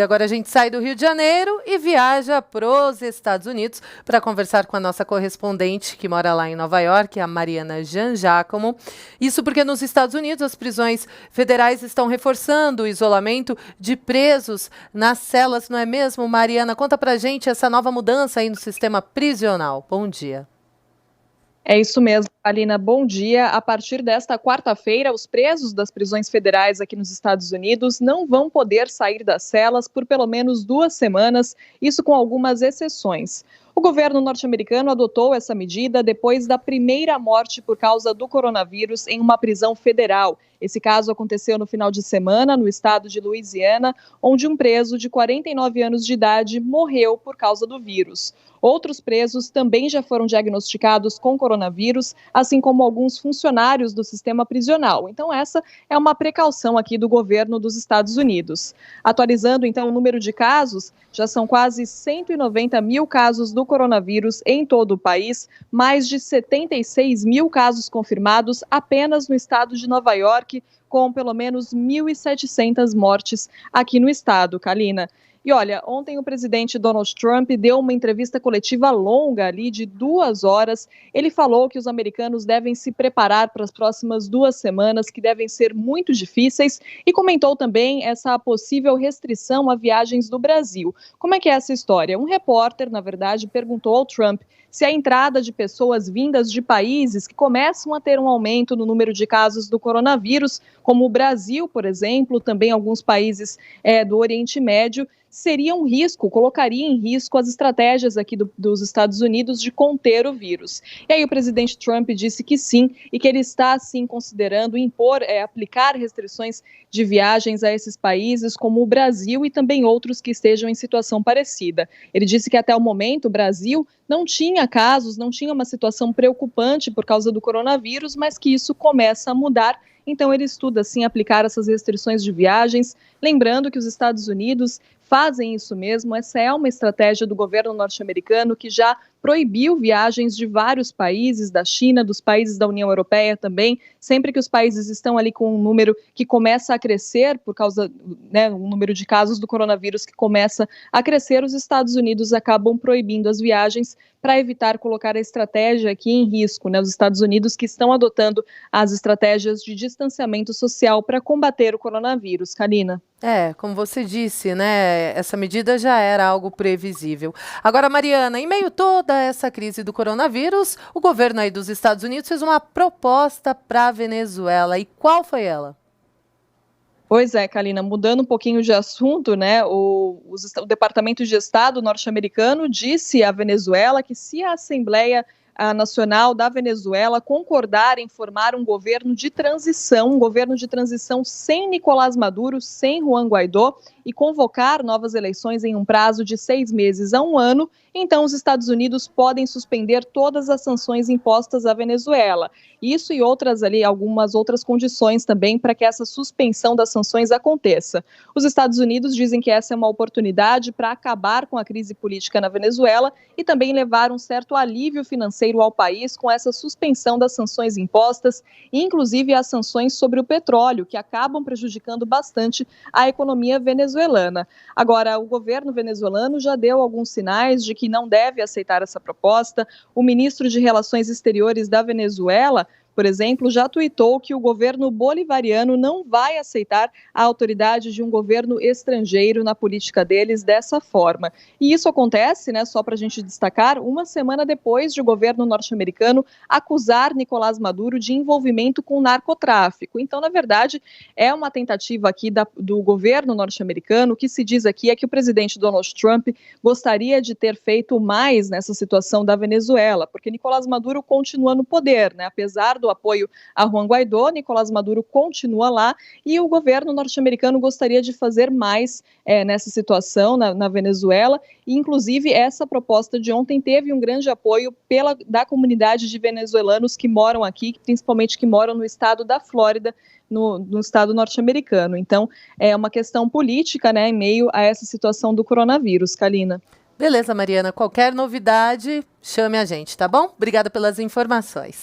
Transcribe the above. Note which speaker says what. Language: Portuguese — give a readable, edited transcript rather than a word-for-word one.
Speaker 1: Agora a gente sai do Rio de Janeiro e viaja para os Estados Unidos para conversar com a nossa correspondente que mora lá em Nova York, a Mariana Jan Giacomo. Isso porque nos Estados Unidos as prisões federais estão reforçando o isolamento de presos nas celas, não é mesmo, Mariana? Conta pra gente essa nova mudança aí no sistema prisional. Bom dia.
Speaker 2: É isso mesmo, Alina. Bom dia. A partir desta quarta-feira, os presos das prisões federais aqui nos Estados Unidos não vão poder sair das celas por pelo menos 2 semanas, isso com algumas exceções. O governo norte-americano adotou essa medida depois da primeira morte por causa do coronavírus em uma prisão federal. Esse caso aconteceu no final de semana no estado de Louisiana, onde um preso de 49 anos de idade morreu por causa do vírus. Outros presos também já foram diagnosticados com coronavírus, assim como alguns funcionários do sistema prisional. Então, essa é uma precaução aqui do governo dos Estados Unidos. Atualizando, então, o número de casos, já são quase 190 mil casos do coronavírus em todo o país, mais de 76 mil casos confirmados apenas no estado de Nova York, com pelo menos 1.700 mortes aqui no estado, Kalina. E olha, ontem o presidente Donald Trump deu uma entrevista coletiva longa ali de 2 horas. Ele falou que os americanos devem se preparar para as próximas 2 semanas, que devem ser muito difíceis, e comentou também essa possível restrição a viagens do Brasil. Como é que é essa história? Um repórter, na verdade, perguntou ao Trump se a entrada de pessoas vindas de países que começam a ter um aumento no número de casos do coronavírus, como o Brasil, por exemplo, também alguns países do Oriente Médio, seria um risco, colocaria em risco as estratégias aqui dos Estados Unidos de conter o vírus. E aí o presidente Trump disse que sim, e que ele está sim considerando aplicar restrições de viagens a esses países, como o Brasil e também outros que estejam em situação parecida. Ele disse que até o momento o Brasil não tinha casos, não tinha uma situação preocupante por causa do coronavírus, mas que isso começa a mudar. Então ele estuda, sim, aplicar essas restrições de viagens, lembrando que os Estados Unidos fazem isso mesmo. Essa é uma estratégia do governo norte-americano que já proibiu viagens de vários países, da China, dos países da União Europeia também, sempre que os países estão ali com um número que começa a crescer por causa, um número de casos do coronavírus que começa a crescer, os Estados Unidos acabam proibindo as viagens para evitar colocar a estratégia aqui em risco, Os Estados Unidos que estão adotando as estratégias de distanciamento social para combater o coronavírus. Kalina.
Speaker 1: Como você disse, essa medida já era algo previsível. Agora, Mariana, em meio a toda essa crise do coronavírus, o governo aí dos Estados Unidos fez uma proposta para a Venezuela. E qual foi ela?
Speaker 2: Pois é, Kalina, mudando um pouquinho de assunto, o Departamento de Estado norte-americano disse à Venezuela que se a Assembleia Nacional da Venezuela concordar em formar um governo de transição sem Nicolás Maduro, sem Juan Guaidó, e convocar novas eleições em um prazo de 6 meses a 1 ano, então os Estados Unidos podem suspender todas as sanções impostas à Venezuela. Isso e algumas outras condições também para que essa suspensão das sanções aconteça. Os Estados Unidos dizem que essa é uma oportunidade para acabar com a crise política na Venezuela e também levar um certo alívio financeiro ao país com essa suspensão das sanções impostas, inclusive as sanções sobre o petróleo, que acabam prejudicando bastante a economia venezuelana. Agora, o governo venezuelano já deu alguns sinais de que não deve aceitar essa proposta. O ministro de Relações Exteriores da Venezuela, por exemplo, já tuitou que o governo bolivariano não vai aceitar a autoridade de um governo estrangeiro na política deles dessa forma. E isso acontece, só para a gente destacar, 1 semana depois de o governo norte-americano acusar Nicolás Maduro de envolvimento com narcotráfico. Então, na verdade, é uma tentativa aqui do governo norte-americano. O que se diz aqui é que o presidente Donald Trump gostaria de ter feito mais nessa situação da Venezuela, porque Nicolás Maduro continua no poder, apesar do apoio a Juan Guaidó, Nicolás Maduro continua lá e o governo norte-americano gostaria de fazer mais nessa situação na Venezuela, e inclusive essa proposta de ontem teve um grande apoio da comunidade de venezuelanos que moram aqui, principalmente que moram no estado da Flórida, no estado norte-americano. Então, é uma questão política, em meio a essa situação do coronavírus, Kalina.
Speaker 1: Beleza, Mariana. Qualquer novidade, chame a gente, tá bom? Obrigada pelas informações.